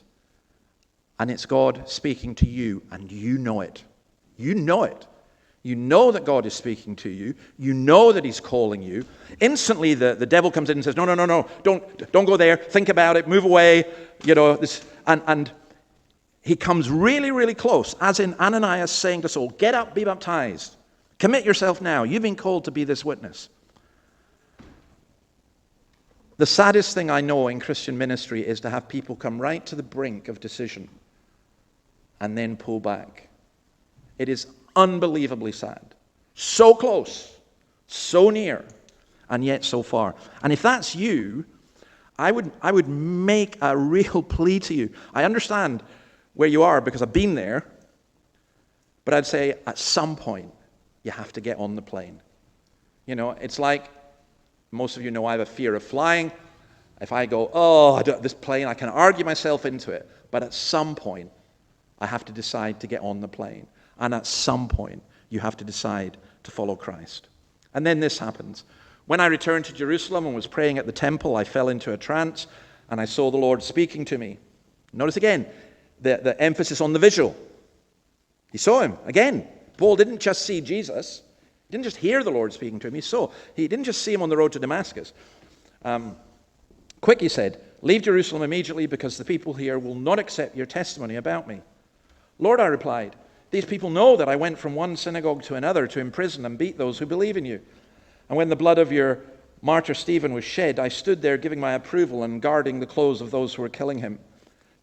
And it's God speaking to you, and you know it. You know it. You know that God is speaking to you. You know that he's calling you. Instantly, the devil comes in and says, no, don't go there. Think about it. Move away. And he comes really, really close, as in Ananias saying to Saul, get up, be baptized. Commit yourself now. You've been called to be this witness. The saddest thing I know in Christian ministry is to have people come right to the brink of decision and then pull back. It is unbelievably sad. So close, so near, and yet so far. And if that's you, I would make a real plea to you. I understand where you are because I've been there, but I'd say at some point you have to get on the plane. You know, it's like, most of you know I have a fear of flying. If I go, this plane, I can argue myself into it. But at some point, I have to decide to get on the plane. And at some point, you have to decide to follow Christ. And then this happens. When I returned to Jerusalem and was praying at the temple, I fell into a trance, and I saw the Lord speaking to me. Notice again, the emphasis on the visual. He saw him again. Paul didn't just see Jesus. He didn't just hear the Lord speaking to him. He didn't just see him on the road to Damascus. Quick, he said, leave Jerusalem immediately because the people here will not accept your testimony about me. Lord, I replied, these people know that I went from one synagogue to another to imprison and beat those who believe in you. And when the blood of your martyr Stephen was shed, I stood there giving my approval and guarding the clothes of those who were killing him.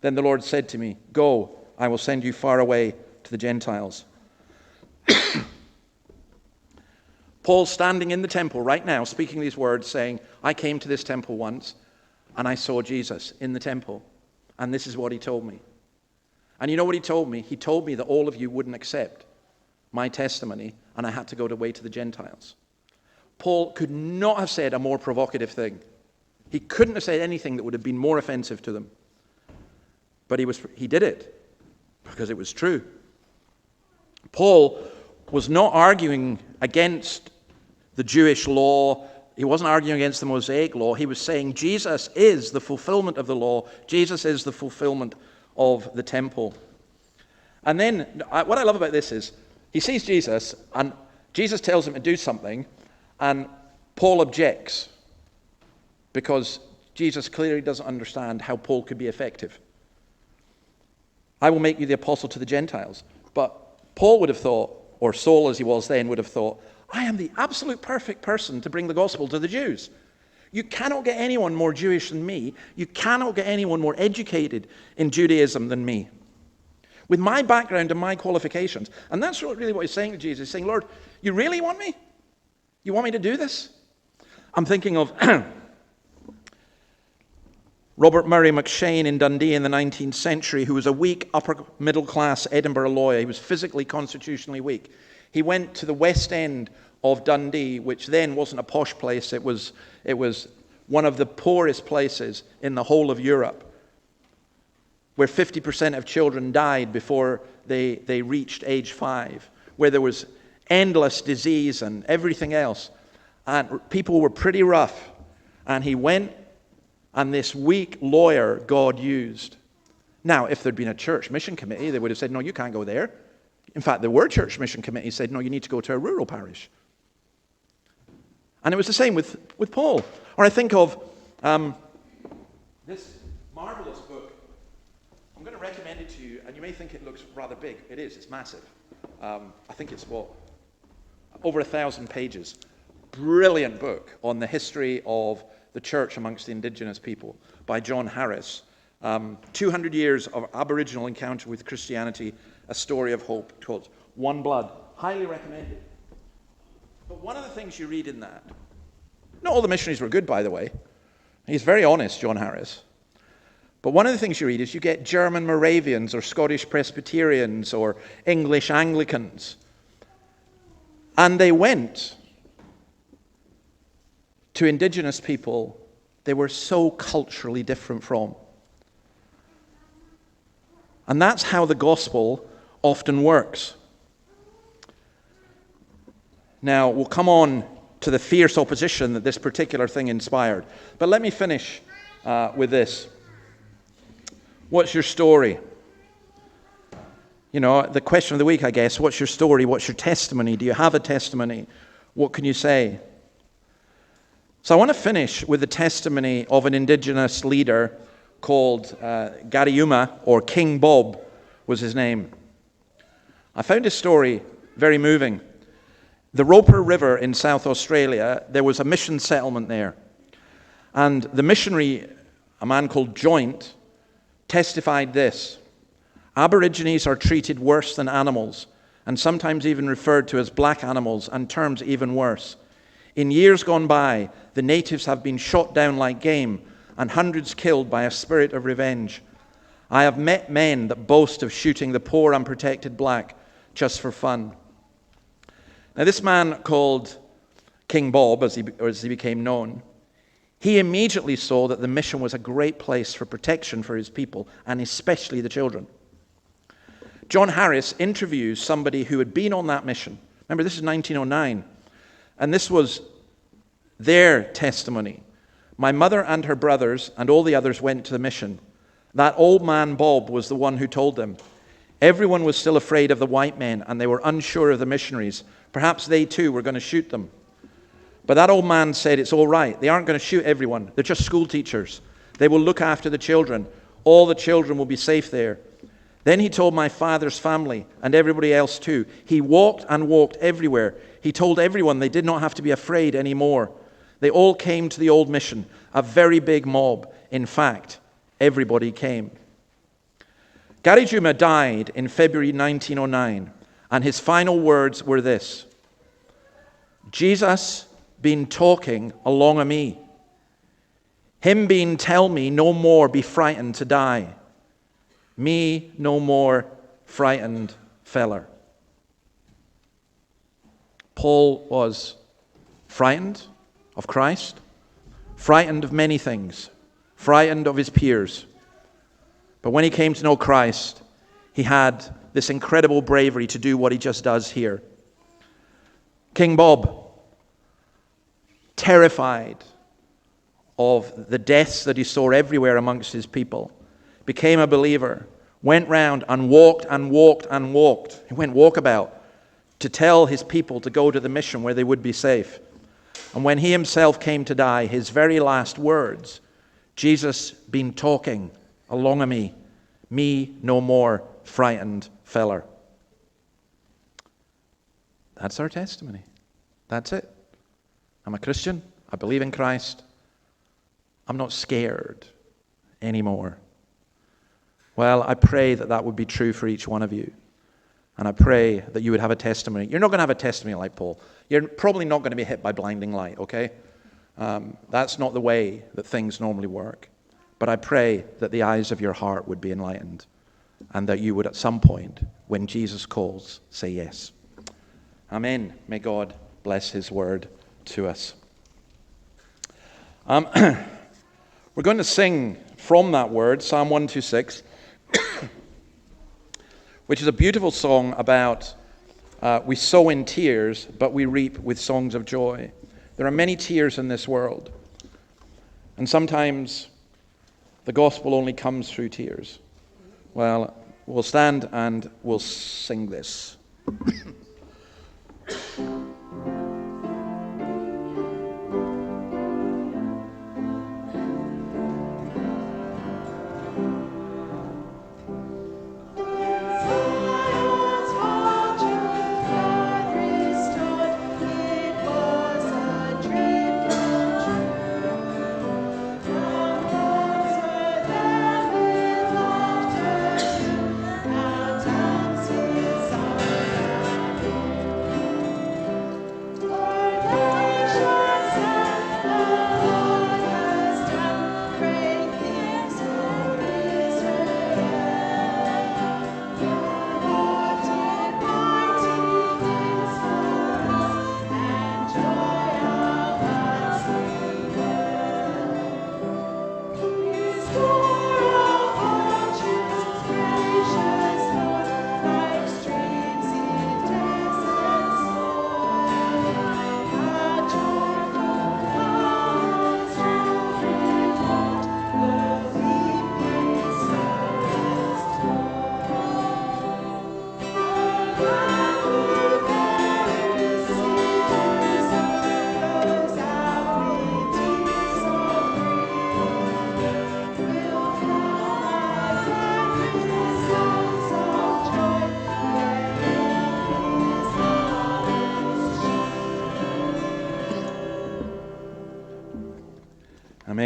Then the Lord said to me, go, I will send you far away to the Gentiles. Paul's standing in the temple right now, speaking these words, saying, I came to this temple once, and I saw Jesus in the temple, and this is what he told me. And you know what he told me? He told me that all of you wouldn't accept my testimony, and I had to go away to the Gentiles. Paul could not have said a more provocative thing. He couldn't have said anything that would have been more offensive to them. But he did it, because it was true. Paul was not arguing against the Jewish law. He wasn't arguing against the Mosaic law. He was saying Jesus is the fulfillment of the law. Jesus is the fulfillment of the temple. And then what I love about this is he sees Jesus, and Jesus tells him to do something, and Paul objects because Jesus clearly doesn't understand how Paul could be effective. I will make you the apostle to the Gentiles. But Paul would have thought, or Saul as he was then would have thought, I am the absolute perfect person to bring the gospel to the Jews. You cannot get anyone more Jewish than me. You cannot get anyone more educated in Judaism than me. With my background and my qualifications. And that's really what he's saying to Jesus. He's saying, Lord, you really want me? You want me to do this? I'm thinking of Robert Murray McShane in Dundee in the 19th century, who was a weak, upper-middle-class Edinburgh lawyer. He was physically, constitutionally weak. He went to the West End of Dundee, which then wasn't a posh place. It was one of the poorest places in the whole of Europe, where 50% of children died before they reached age 5, where there was endless disease and everything else. And people were pretty rough. And he went, and this weak lawyer God used. Now, if there'd been a church mission committee, they would have said, no, you can't go there. In fact, there were church mission committees said, no, you need to go to a rural parish. And it was the same with Paul. Or I think of this marvelous book. I'm going to recommend it to you, and you may think it looks rather big. It is. It's massive. I think it's over 1,000 pages. Brilliant book on the history of the church amongst the indigenous people by John Harris. 200 years of Aboriginal encounter with Christianity, a story of hope, called One Blood. Highly recommended. But one of the things you read in that, not all the missionaries were good, by the way. He's very honest, John Harris. But one of the things you read is you get German Moravians or Scottish Presbyterians or English Anglicans. And they went to indigenous people they were so culturally different from. And that's how the gospel often works. Now, we'll come on to the fierce opposition that this particular thing inspired. But let me finish with this. What's your story? You know, the question of the week, I guess, what's your story? What's your testimony? Do you have a testimony? What can you say? So I want to finish with the testimony of an indigenous leader called Gariyuma, or King Bob was his name. I found his story very moving. The Roper River in South Australia, there was a mission settlement there. And the missionary, a man called Joint, testified this: Aborigines are treated worse than animals, and sometimes even referred to as black animals, and terms even worse. In years gone by, the natives have been shot down like game, and hundreds killed by a spirit of revenge. I have met men that boast of shooting the poor unprotected black just for fun. Now this man called King Bob, as he became known, he immediately saw that the mission was a great place for protection for his people, and especially the children. John Harris interviews somebody who had been on that mission. Remember, this is 1909, and this was their testimony. My mother and her brothers and all the others went to the mission. That old man Bob was the one who told them. Everyone was still afraid of the white men, and they were unsure of the missionaries. Perhaps they too were going to shoot them. But that old man said, it's all right. They aren't going to shoot everyone. They're just school teachers. They will look after the children. All the children will be safe there. Then he told my father's family and everybody else too. He walked and walked everywhere. He told everyone they did not have to be afraid anymore. They all came to the old mission, a very big mob. In fact, everybody came. Gariyuma died in February 1909, and his final words were this: Jesus been talking along of me. Him been tell me no more be frightened to die. Me no more frightened feller. Paul was frightened of Christ, frightened of many things, frightened of his peers. But when he came to know Christ, he had this incredible bravery to do what he just does here. King Bob, terrified of the deaths that he saw everywhere amongst his people, became a believer, went round and walked and walked and walked. He went walkabout to tell his people to go to the mission where they would be safe. And when he himself came to die, his very last words, Jesus been talking along of me no more frightened feller. That's our testimony. That's it. I'm a Christian. I believe in Christ. I'm not scared anymore. Well, I pray that that would be true for each one of you. And I pray that you would have a testimony. You're not going to have a testimony like Paul. You're probably not going to be hit by blinding light, okay? That's not the way that things normally work. But I pray that the eyes of your heart would be enlightened, and that you would at some point, when Jesus calls, say yes. Amen. May God bless his word to us. We're going to sing from that word, Psalm 126, which is a beautiful song about we sow in tears, but we reap with songs of joy. There are many tears in this world, and sometimes the gospel only comes through tears. Well, we'll stand and we'll sing this.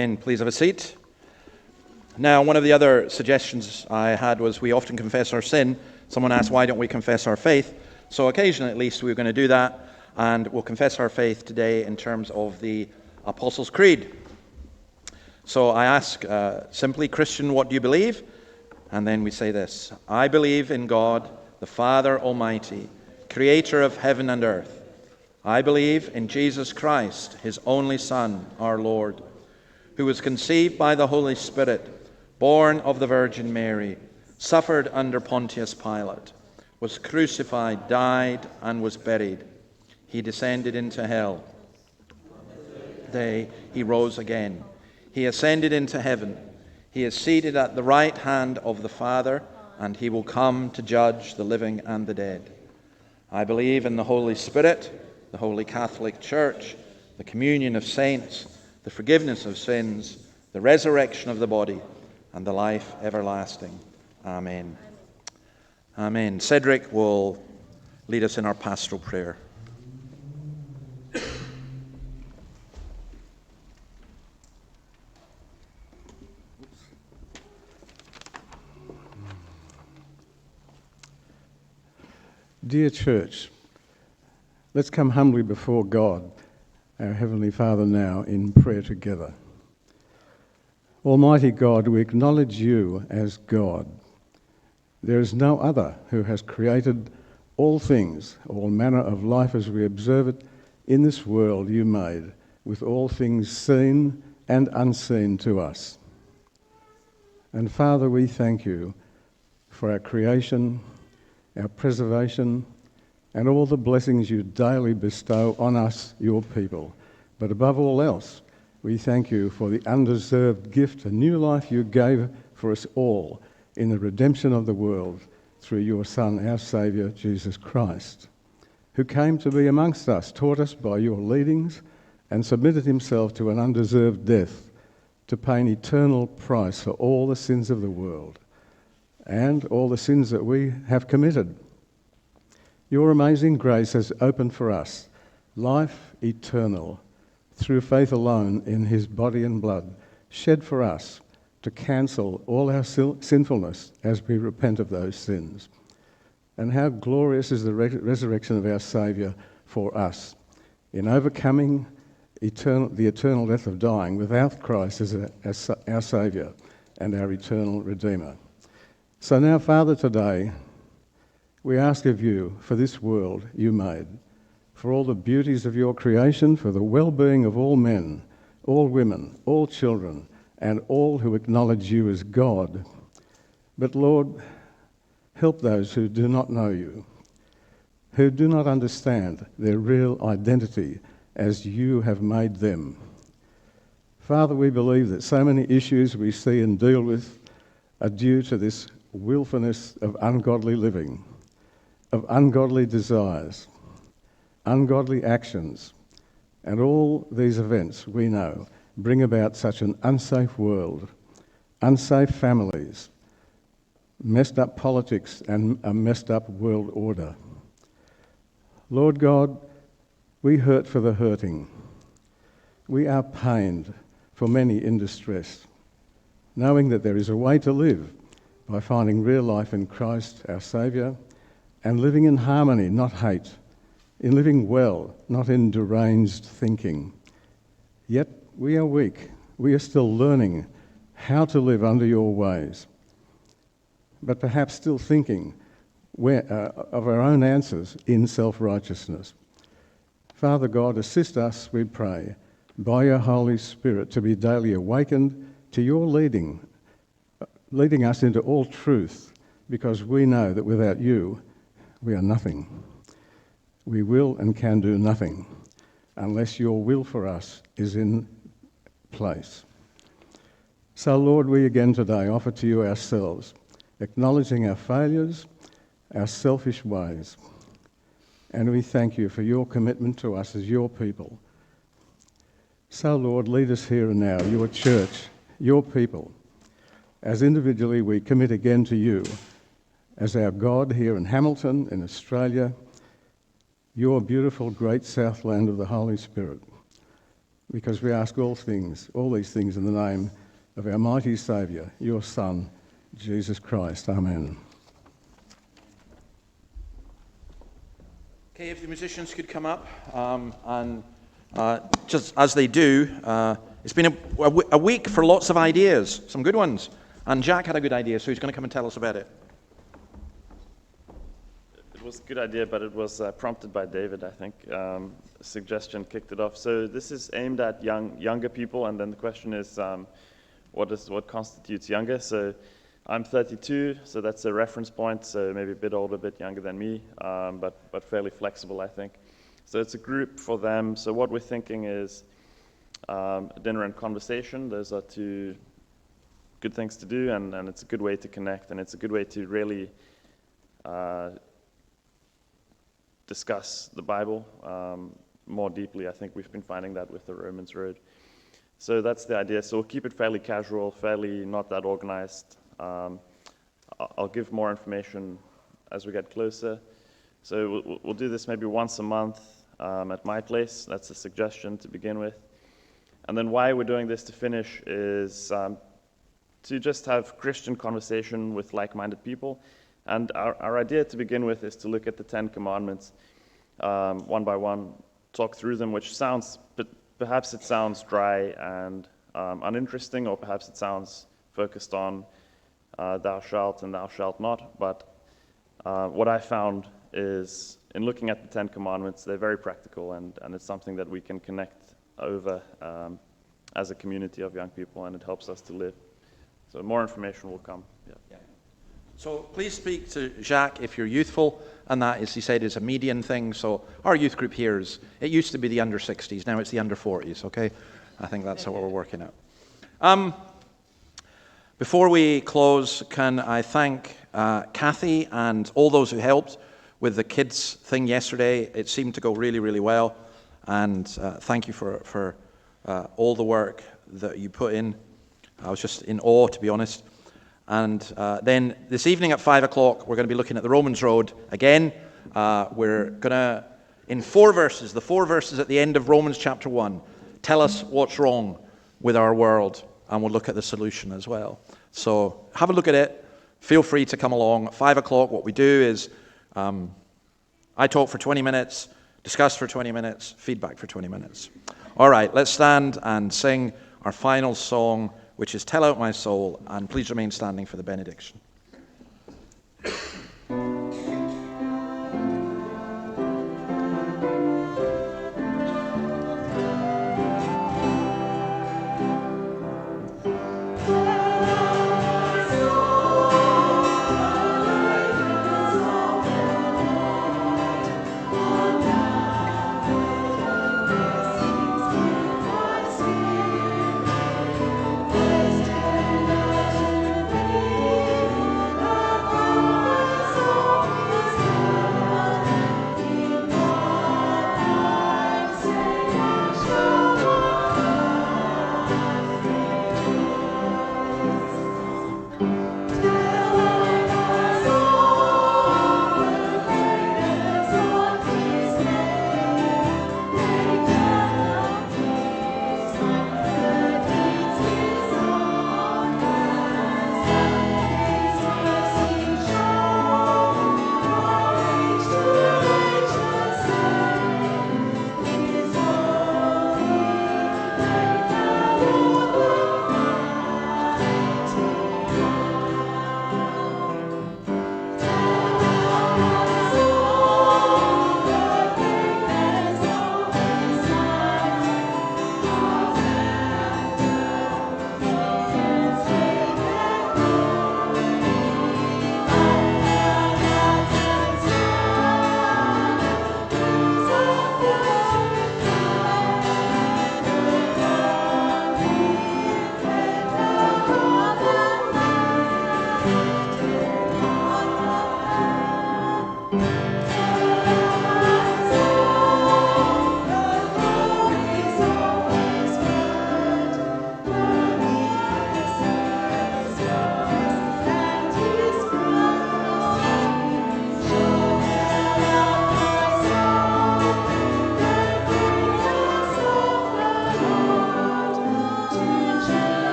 Amen. Please have a seat. Now, one of the other suggestions I had was we often confess our sin. Someone asked, why don't we confess our faith? So occasionally, at least, we're going to do that, and we'll confess our faith today in terms of the Apostles' Creed. So I ask simply, Christian, what do you believe? And then we say this: I believe in God, the Father Almighty, creator of heaven and earth. I believe in Jesus Christ, his only Son, our Lord, who was conceived by the Holy Spirit, born of the Virgin Mary, suffered under Pontius Pilate, was crucified, died, and was buried. He descended into hell. He rose again. He ascended into heaven. He is seated at the right hand of the Father, and he will come to judge the living and the dead. I believe in the Holy Spirit, the Holy Catholic Church, the communion of saints, the forgiveness of sins, the resurrection of the body, and the life everlasting. Amen. Amen. Cedric will lead us in our pastoral prayer. Dear Church, let's come humbly before God, our Heavenly Father, now in prayer together. Almighty God, we acknowledge you as God. There is no other who has created all things, all manner of life as we observe it in this world you made, with all things seen and unseen to us. And Father, we thank you for our creation, our preservation, and all the blessings you daily bestow on us, your people. But above all else, we thank you for the undeserved gift, a new life you gave for us all in the redemption of the world through your Son, our Saviour, Jesus Christ, who came to be amongst us, taught us by your leadings, and submitted himself to an undeserved death to pay an eternal price for all the sins of the world and all the sins that we have committed. Your amazing grace has opened for us life eternal through faith alone in his body and blood, shed for us to cancel all our sinfulness as we repent of those sins. And how glorious is the resurrection of our Saviour for us in overcoming the eternal death of dying without Christ as our Saviour and our eternal Redeemer. So now, Father, today we ask of you for this world you made, for all the beauties of your creation, for the well-being of all men, all women, all children, and all who acknowledge you as God. But Lord, help those who do not know you, who do not understand their real identity as you have made them. Father, we believe that so many issues we see and deal with are due to this willfulness of ungodly living, of ungodly desires, ungodly actions, and all these events we know bring about such an unsafe world, unsafe families, messed up politics, and a messed up world order. Lord God, we hurt for the hurting. We are pained for many in distress, knowing that there is a way to live by finding real life in Christ, our Saviour, and living in harmony, not hate, in living well, not in deranged thinking. Yet we are weak. We are still learning how to live under your ways, but perhaps still thinking of our own answers in self-righteousness. Father God, assist us, we pray, by your Holy Spirit to be daily awakened to your leading us into all truth, because we know that without you, we are nothing. We will and can do nothing unless your will for us is in place. So, Lord, we again today offer to you ourselves, acknowledging our failures, our selfish ways, and we thank you for your commitment to us as your people. So, Lord, lead us here and now, your church, your people. As individually we commit again to you as our God here in Hamilton, in Australia, your beautiful great southland of the Holy Spirit. because we ask all these things in the name of our mighty Saviour, your Son, Jesus Christ. Amen. Okay, if the musicians could come up, and just as they do, it's been a week for lots of ideas, some good ones. And Jack had a good idea, so he's going to come and tell us about it. It was a good idea, but it was prompted by David, I think. A suggestion kicked it off. So this is aimed at younger people, and then the question is, what constitutes younger? So I'm 32, so that's a reference point, so maybe a bit older, a bit younger than me, but fairly flexible, I think. So it's a group for them. So what we're thinking is dinner and conversation. Those are two good things to do, and it's a good way to connect, and it's a good way to really discuss the Bible more deeply. I think we've been finding that with the Romans Road. So that's the idea. So we'll keep it fairly casual, fairly not that organized. I'll give more information as we get closer. So we'll do this maybe once a month at my place. That's a suggestion to begin with. And then why we're doing this to finish is to just have Christian conversation with like-minded people. And our idea to begin with is to look at the 10 Commandments one by one, talk through them, which sounds, perhaps it sounds dry and uninteresting, or perhaps it sounds focused on thou shalt and thou shalt not. But what I found is, in looking at the 10 Commandments, they're very practical, and it's something that we can connect over as a community of young people, and it helps us to live. So more information will come. Yeah. So please speak to Jacques if you're youthful, and that, as he said, is a median thing. So our youth group here it used to be the under 60s, now it's the under 40s, okay? I think that's how we're working out. Before we close, can I thank Kathy and all those who helped with the kids thing yesterday. It seemed to go really, really well, and thank you for all the work that you put in. I was just in awe, to be honest. And then this evening at 5 o'clock, we're going to be looking at the Romans Road again. We're going to, in 4 verses, the 4 verses at the end of Romans chapter 1, tell us what's wrong with our world, and we'll look at the solution as well. So have a look at it. Feel free to come along. At 5 o'clock, what we do is I talk for 20 minutes, discuss for 20 minutes, feedback for 20 minutes. All right, let's stand and sing our final song, which is Tell Out My Soul, and please remain standing for the benediction.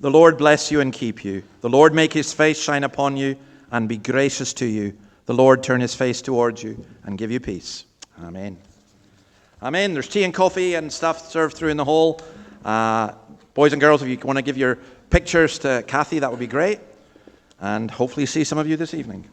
The Lord bless you and keep you. The Lord make his face shine upon you and be gracious to you. The Lord turn his face towards you and give you peace. Amen. Amen. There's tea and coffee and stuff served through in the hall. Boys and girls, if you want to give your pictures to Kathy, that would be great. And hopefully see some of you this evening.